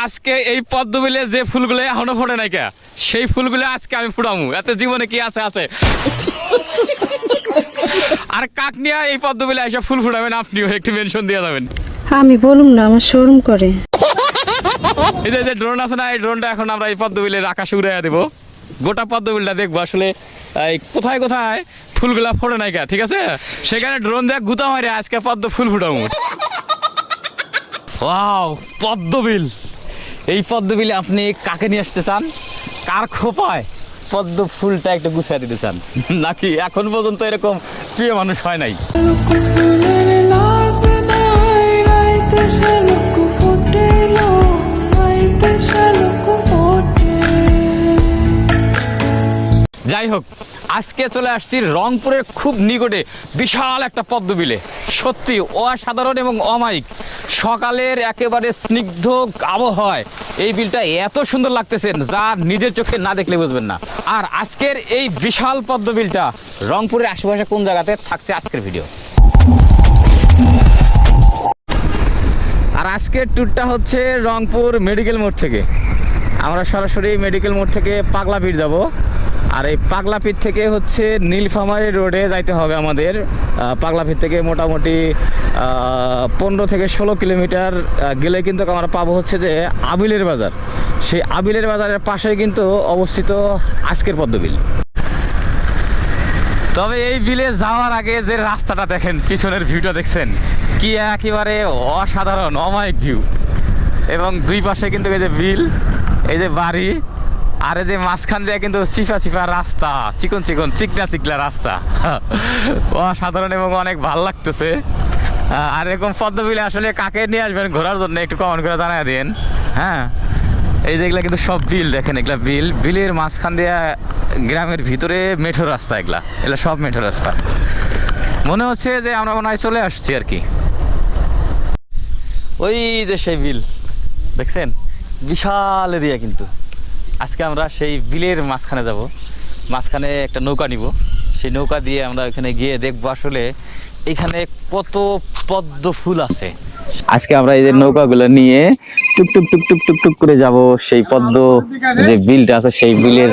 আজকে এই পদ্মবিলে যে ফুলগুলো এখনো ফোটে নাই কে, সেই ফুলগুলো আজকে আমি ফুটামু। এতে জীবনে কি আছে আছে। আর কাক নিয়ে এই পদ্মবিলে এসে ফুল ফুটাবেন, আপনিও একটু মেনশন দিয়ে যাবেন। আমি বলুম না, আমার শোরুম করে। এই যে ড্রোন আছে না, এই ড্রোনটা এখন আমরা এই পদ্মবিলের আকাশে উড়াইয়া দেবো। গোটা পদ্মবিলটা দেখবো আসলে কোথায় কোথায় ফুলগুলা ফোটে নাই কে, ঠিক আছে? সেখানে ড্রোন দিয়ে গুতা মারে আজকে পদ্ম ফুল ফুটাবো। ওয়াও, পদ্মবিল। এই পদ্মবিলে আপনি কাকে নিয়ে আসতে চান? কার খোপায় পদ্ম ফুলটা একটু গুছিয়ে দিতে চান? নাকি এখন পর্যন্ত এরকম প্রিয় মানুষ হয় নাই? যাই হোক, আজকে চলে আসছি রংপুরের খুব নিকটে বিশাল একটা পদ্মবিলে। সত্যি অসাধারণ এবং অমায়িক। সকালের একেবারে স্নিগ্ধ আবহাওয়ায় এই বিলটা এত সুন্দর লাগতেছে যা নিজের চোখে না দেখলে বুঝবেন না। আর আজকের এই বিশাল পদ্মবিলটা রংপুরের আশেপাশে কোন জায়গাতে থাকছে আজকের ভিডিও। আর আজকের ট্যুরটা হচ্ছে রংপুর মেডিকেল মোড় থেকে। আমরা সরাসরি মেডিকেল মোড় থেকে পাগলাপীর যাব। আর এই পাগলাপীর থেকে হচ্ছে নীলফামারী রোডে যাইতে হবে আমাদের। পাগলাপীর থেকে মোটামুটি 15 থেকে 16 কিলোমিটার গেলে কিন্তু আমরা পাবো হচ্ছে যে আবিলের বাজার। সেই আবিলের বাজারের পাশেই কিন্তু অবস্থিত আজকের পদ্মবিল। তবে এই বিলে যাওয়ার আগে যে রাস্তাটা দেখেন, পিছনের ভিউটা দেখছেন, কি একেবারে অসাধারণ অমায়িক ভিউ। এবং দুই পাশে কিন্তু এই যে বিল, এই যে বাড়ি, আর এই যে মাঝখান দিয়ে কিন্তু চিপা চিপা রাস্তা, চিকন চিকন চিকনা চিকলা রাস্তা। অসাধারণ এবং অনেক ভালো লাগতেছে। আর এরকম পদ্মবিলে আসলে কাকে নিয়ে আসবেন ঘোরার জন্য একটু কমেন্ট করে জানাই দিন। হ্যাঁ, এই যেগুলা কিন্তু সব বিল দেখেন, এগুলা বিল, বিলের মাঝখান দিয়ে গ্রামের ভিতরে মেঠো রাস্তা, এগুলা সব মেঠো রাস্তা। মনে হচ্ছে যে আমরা মনে হয় চলে আসছি আর কি। ওই যে সেই বিল দেখছেন, বিশাল এরিয়া কিন্তু। আজকে আমরা সেই বিলের মাঝখানে যাব, মাঝখানে একটা নৌকা নিব। সেই নৌকা দিয়ে আমরা ওখানে গিয়ে দেখবো আসলে এখানে কত পদ্ম ফুল আছে। আজকে আমরা এই যে নৌকাগুলো নিয়ে টুকটুক টুকটুক টুকটুক করে যাব সেই পদ্ম যে বিলটা আছে, সেই বিলের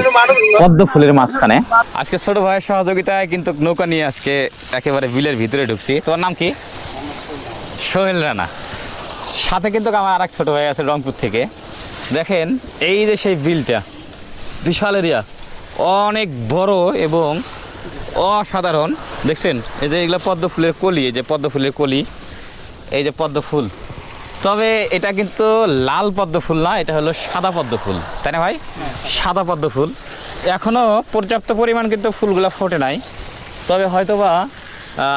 পদ্ম ফুলের মাঝখানে। আজকে ছোট ভাইয়ের সহযোগিতায় কিন্তু নৌকা নিয়ে আজকে একেবারে বিলের ভিতরে ঢুকছি। তোমার নাম কি? সোহেল রানা। সাথে কিন্তু আমার আর এক ছোট ভাই আছে রংপুর থেকে। দেখেন এই যে সেই বিলটা, বিশাল এরিয়া, অনেক বড় এবং অসাধারণ। দেখছেন এই যে এগুলো পদ্ম ফুলের কলি, এই যে পদ্ম ফুলের কলি, এই যে পদ্ম ফুল। তবে এটা কিন্তু লাল পদ্ম ফুল না, এটা হলো সাদা পদ্ম ফুল, তাই না ভাই? সাদা পদ্ম ফুল। এখনও পর্যাপ্ত পরিমাণ কিন্তু ফুলগুলো ফোটে নাই। তবে হয়তোবা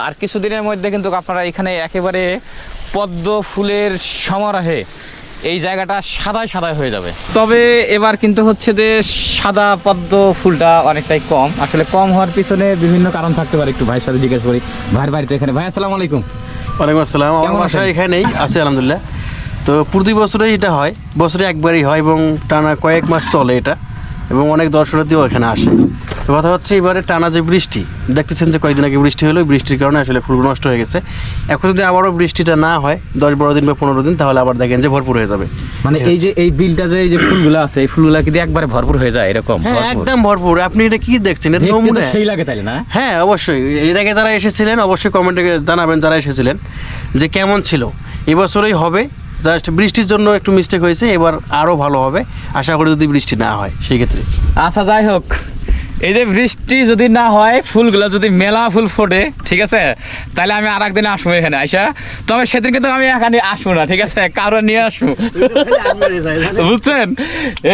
আর কিছুদিনের মধ্যে কিন্তু আপনারা এখানে একেবারে পদ্ম ফুলের সমারোহে এই জায়গাটা সাদায় সাদায় হয়ে যাবে। তবে এবার কিন্তু হচ্ছে যে সাদা পদ্ম ফুলটা অনেকটাই কম। আসলে কম হওয়ার পিছনে বিভিন্ন কারণ থাকতে পারে। একটু ভাইয়ের সাথে জিজ্ঞেস করি। ভাইয়ের বাড়িতে এখানে। ভাই আসসালামু আলাইকুম। ওয়ালাইকুম আসসালাম। আমার বাসা এখানেই আছে আলহামদুলিল্লাহ। তো প্রতি বছরেই এটা হয়, বছরে একবারই হয় এবং টানা কয়েক মাস চলে এটা, এবং অনেক দর্শনার্থীও এখানে আসে। তো কথা হচ্ছে এবারে টানা যে বৃষ্টি দেখতেছেন, যে কয়েকদিন আগে বৃষ্টি হলো, বৃষ্টির কারণে আসলে ফুলগুলো নষ্ট হয়ে গেছে। এখন যদি আবারও বৃষ্টিটা না হয় 10-12 দিন বা 15 দিন, তাহলে আবার দেখেন যে ভরপুর হয়ে যাবে। মানে এই যে এই বিলটা যে এই যে ফুলগুলো আছে, এই ফুলগুলো কিন্তু একবারে ভরপুর হয়ে যায় এরকম? হ্যাঁ, একদম ভরপুর। আপনি এটা কি দেখছেন? এটা দেখতে তো নমুনা। সেই লাগে তাইলে না? হ্যাঁ, অবশ্যই। এর আগে যারা এসেছিলেন অবশ্যই কমেন্টে জানাবেন যারা এসেছিলেন যে কেমন ছিল। এবছরই হবে, জাস্ট বৃষ্টির জন্য একটু মিস্টেক হয়েছে, এবার আরও ভালো হবে আশা করি, যদি বৃষ্টি না হয় সেই ক্ষেত্রে। আচ্ছা, যাই হোক, এই যে বৃষ্টি যদি না হয়, ফুলগুলো যদি মেলা ফুল ফোটে, ঠিক আছে, তাহলে আমি আর একদিনে আসবো এখানে আইসা। তবে সেদিন কিন্তু আমি এখানে আসবো না, ঠিক আছে, কারো নিয়ে আসবো, বুঝছেন?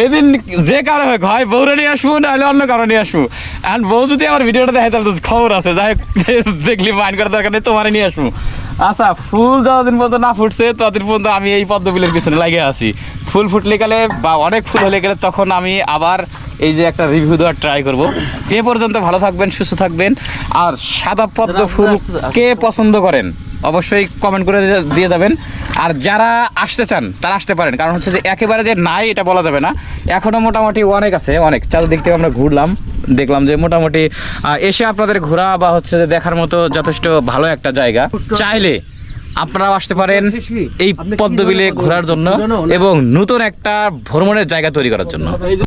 এই দিন যে কারো হোক, হয় বউরে নিয়ে আসবো, নাহলে অন্য কারো নিয়ে আসবো। আর বউ যদি আমার ভিডিওটা দেখে তাহলে খবর আছে, যাই হোক, দেখলি মাইন্ড করার দরকার নেই, তোমারে নিয়ে আসবো। আচ্ছা, ফুল যতদিন পর্যন্ত না ফুটছে ততদিন পর্যন্ত আমি এই পদ্মবিলের পিছনে লাগিয়ে আছি। ফুল ফুটলে গেলে বা অনেক ফুল হলে গেলে তখন আমি আবার এই যে একটা রিভিউ দেওয়ার ট্রাই করবো। এ পর্যন্ত ভালো থাকবেন, সুস্থ থাকবেন। আর সাদা পদ্ম ফুল কে পছন্দ করেন অবশ্যই কমেন্ট করে দিয়ে যাবেন। আর যারা আসতে চান তারা আসতে পারেন, কারণ হচ্ছে যে একেবারে যে নাই এটা বলা যাবে না, এখনও মোটামুটি অনেক আছে, অনেক। চারদিক থেকে আমরা ঘুরলাম, দেখলাম যে মোটামুটি এসে আপনাদের ঘোরা বা হচ্ছে যে দেখার মতো যথেষ্ট ভালো একটা জায়গা। চাইলে আপনারাও আসতে পারেন এই পদ্মবিলে ঘোরার জন্য এবং নতুন একটা ভ্রমণের জায়গা তৈরি করার জন্য।